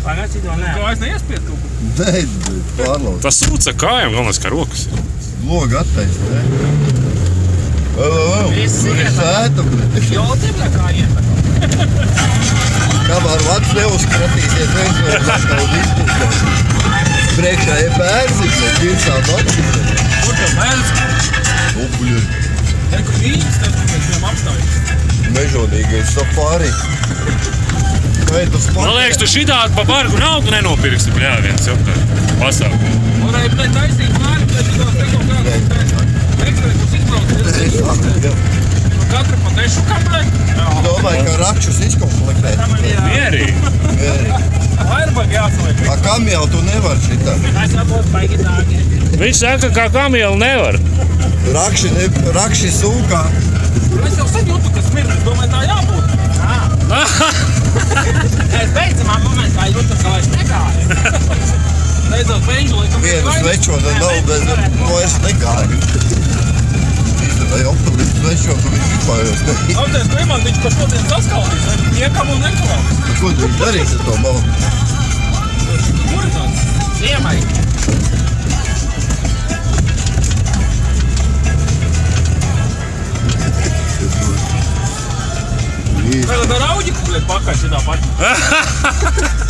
Pagaidzi to nē. Kājas neiespied kaut ko? Nē, pārlauz. Tas sūca kājām, galvenais, ka rokas. Loga attaisa, ne? Viss Tur ir iet. sēta, bet Joltim kā iet. kamēr vads neuzkratīsies, viens no kaut izpūstās. Priekšā ir bērzi, bet virsā bakšķi. Kur tev bērns? Upuļi. Kur vīņas tev tikai apstājas? Mežonīgais safari. Vai tas Man liekas, tu šitādu pa bargu naudu nenopirksi, bļā, viens jau tā pasākumu. Varēja, blē, taisīt māri, blē, šitās te kaut kādā ekstrēkus izbrauc. Katra pa dešukam, blē. domāju, ka rakšus izkomplektēt. Mierīgi. Airbag jāsaliek. A kam jau tu nevar šitā? Es saprotu, baigi dārgi. Viņš saka, kā kamieli nevar. Rakši sūkā. Es jau sen jūtu, ka smird, es domāju, tā jābūt. Es beidzamā momentā jūtu, ka vairs negāju. Beidzot, beņģu, laikam. Vienu svečotu nav, bet to es negāju. Īstenībā optimistu svečotu viņš vispār jau neīst. Apties, klimantiņš pa šodien saskaldīs, vai niekam un nekalām. Ko tu viņš darīs ar to malku? Kurināt. Ziemai. Tagad ar auģi, blē, pakaļ šitā paši.